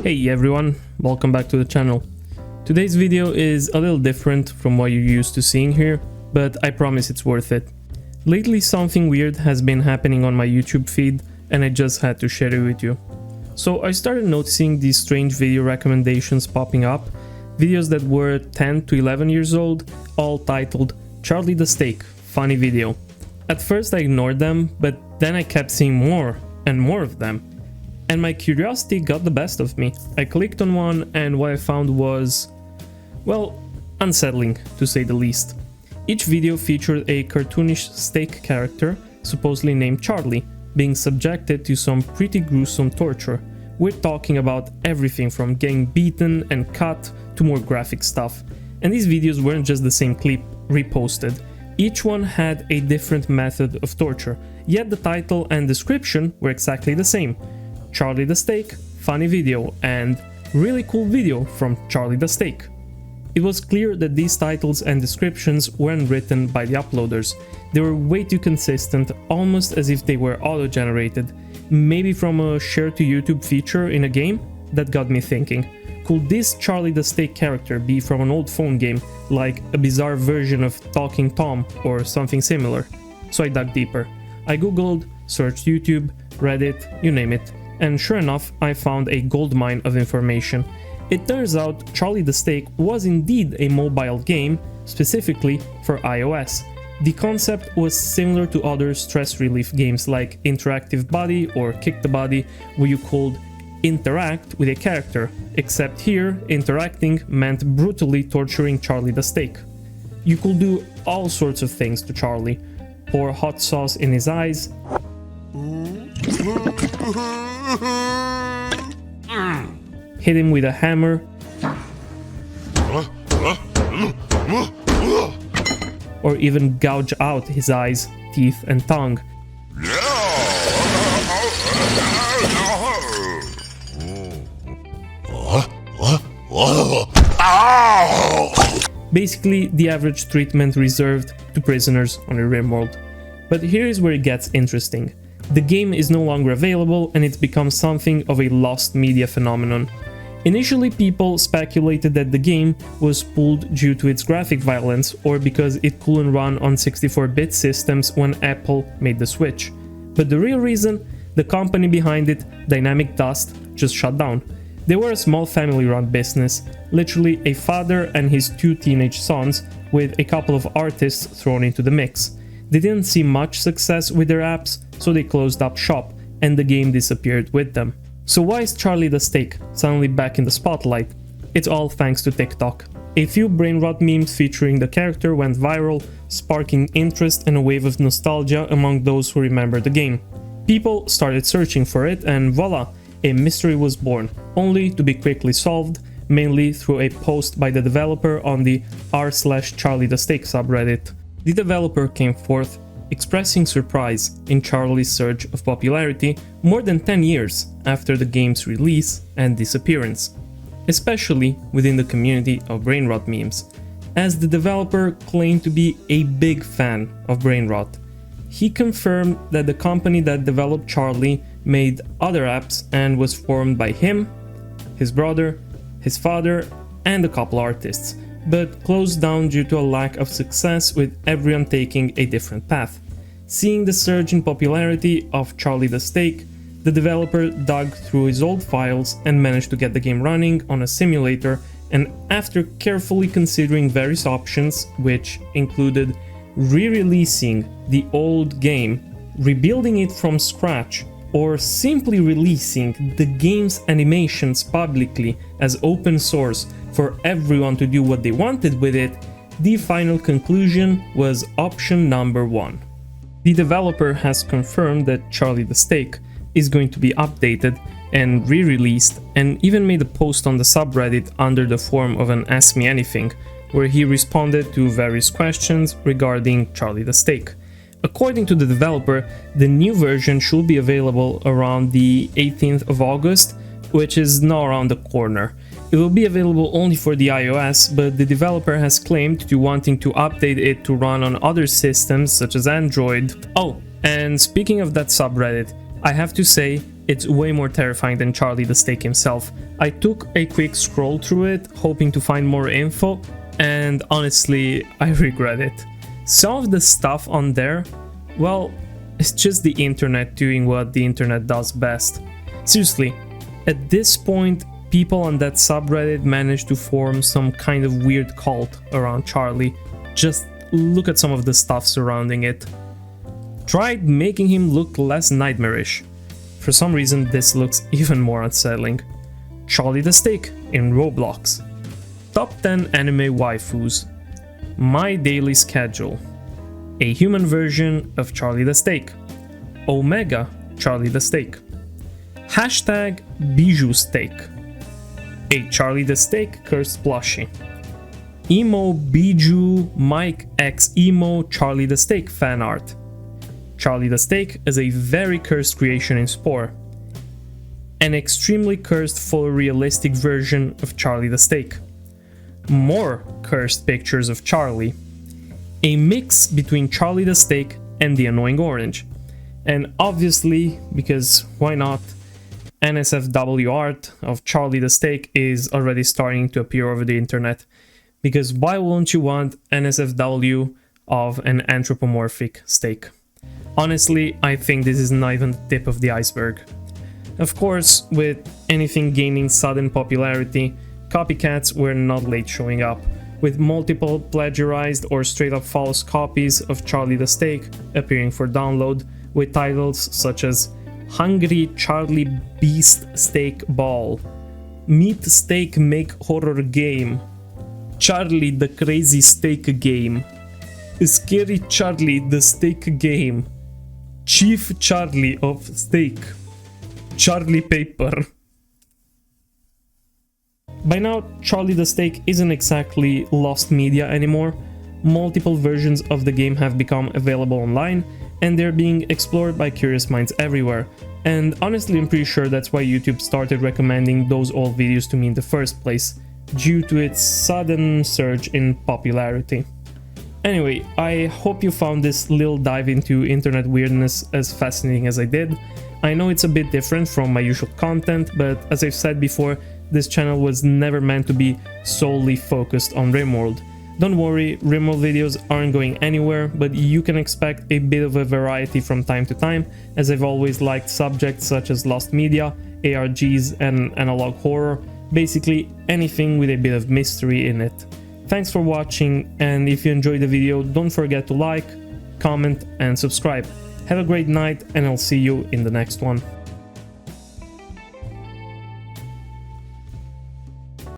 Hey everyone, welcome back to the channel. Today's video is a little different from what you're used to seeing here, but I promise it's worth it. Lately something weird has been happening on my YouTube feed and I just had to share it with you. So I started noticing these strange video recommendations popping up, videos that were 10 to 11 years old, all titled Charlie the Steak, funny video. At first I ignored them, but then I kept seeing more and more of them. And my curiosity got the best of me. I clicked on one and what I found was, well, unsettling to say the least. Each video featured a cartoonish steak character, supposedly named Charlie, being subjected to some pretty gruesome torture. We're talking about everything from getting beaten and cut to more graphic stuff. And these videos weren't just the same clip reposted. Each one had a different method of torture, yet the title and description were exactly the same. Charlie the Steak, funny video, and really cool video from Charlie the Steak. It was clear that these titles and descriptions weren't written by the uploaders. They were way too consistent, almost as if they were auto-generated. Maybe from a share to YouTube feature in a game? That got me thinking. Could this Charlie the Steak character be from an old phone game, like a bizarre version of Talking Tom or something similar? So I dug deeper. I googled, searched YouTube, Reddit, you name it. And sure enough, I found a goldmine of information. It turns out Charlie the Steak was indeed a mobile game, specifically for iOS. The concept was similar to other stress relief games like Interactive Body or Kick the Body, where you could interact with a character, except here, interacting meant brutally torturing Charlie the Steak. You could do all sorts of things to Charlie. Pour hot sauce in his eyes, hit him with a hammer, or even gouge out his eyes, teeth and tongue. Basically, the average treatment reserved to prisoners on a RimWorld. But here is where it gets interesting. The game is no longer available and it's become something of a lost media phenomenon. Initially, people speculated that the game was pulled due to its graphic violence or because it couldn't run on 64-bit systems when Apple made the switch. But the real reason? The company behind it, Dynamic Dust, just shut down. They were a small family-run business, literally a father and his two teenage sons, with a couple of artists thrown into the mix. They didn't see much success with their apps, so they closed up shop, and the game disappeared with them. So why is Charlie the Steak suddenly back in the spotlight? It's all thanks to TikTok. A few brainrot memes featuring the character went viral, sparking interest and a wave of nostalgia among those who remember the game. People started searching for it and voila, a mystery was born, only to be quickly solved, mainly through a post by the developer on the r/Charlie the Steak subreddit. The developer came forth expressing surprise in Charlie's surge of popularity more than 10 years after the game's release and disappearance, especially within the community of brainrot memes, as the developer claimed to be a big fan of brainrot. He confirmed that the company that developed Charlie made other apps and was formed by him, his brother, his father, and a couple artists, but closed down due to a lack of success with everyone taking a different path. Seeing the surge in popularity of Charlie the Steak, the developer dug through his old files and managed to get the game running on a simulator, and after carefully considering various options, which included re-releasing the old game, rebuilding it from scratch, or simply releasing the game's animations publicly as open source for everyone to do what they wanted with it, the final conclusion was option number 1. The developer has confirmed that Charlie the Steak is going to be updated and re-released, and even made a post on the subreddit under the form of an Ask Me Anything, where he responded to various questions regarding Charlie the Steak. According to the developer, the new version should be available around the 18th of August, which is now around the corner. It will be available only for the iOS, but the developer has claimed to wanting to update it to run on other systems such as Android. Oh, and speaking of that subreddit, I have to say it's way more terrifying than Charlie the Steak himself. I took a quick scroll through it, hoping to find more info, and honestly, I regret it. Some of the stuff on there, well, it's just the internet doing what the internet does best. Seriously, at this point, people on that subreddit managed to form some kind of weird cult around Charlie. Just look at some of the stuff surrounding it. Tried making him look less nightmarish. For some reason, this looks even more unsettling. Charlie the Steak in Roblox. Top 10 anime waifus. My daily schedule. A human version of Charlie the Steak. Omega Charlie the Steak. Hashtag Bijou Steak. A Charlie the Steak cursed plushie. Emo Bijou Mike X Emo Charlie the Steak fan art. Charlie the Steak is a very cursed creation in Spore. An extremely cursed photorealistic version of Charlie the Steak. More cursed pictures of Charlie. A mix between Charlie the Steak and the Annoying Orange. And obviously, because why not, NSFW art of Charlie the Steak is already starting to appear over the internet. Because why won't you want NSFW of an anthropomorphic steak? Honestly, I think this is not even the tip of the iceberg. Of course, with anything gaining sudden popularity, copycats were not late showing up, with multiple plagiarized or straight up false copies of Charlie the Steak appearing for download, with titles such as Hungry Charlie Beast Steak Ball, Meat Steak Make Horror Game, Charlie the Crazy Steak Game, Scary Charlie the Steak Game, Chief Charlie of Steak, Charlie Paper. By now, Charlie the Steak isn't exactly lost media anymore. Multiple versions of the game have become available online, and they're being explored by curious minds everywhere. And honestly, I'm pretty sure that's why YouTube started recommending those old videos to me in the first place, due to its sudden surge in popularity. Anyway, I hope you found this little dive into internet weirdness as fascinating as I did. I know it's a bit different from my usual content, but as I've said before, this channel was never meant to be solely focused on RimWorld. Don't worry, RimWorld videos aren't going anywhere, but you can expect a bit of a variety from time to time, as I've always liked subjects such as lost media, ARGs and analog horror, basically anything with a bit of mystery in it. Thanks for watching, and if you enjoyed the video, don't forget to like, comment and subscribe. Have a great night, and I'll see you in the next one.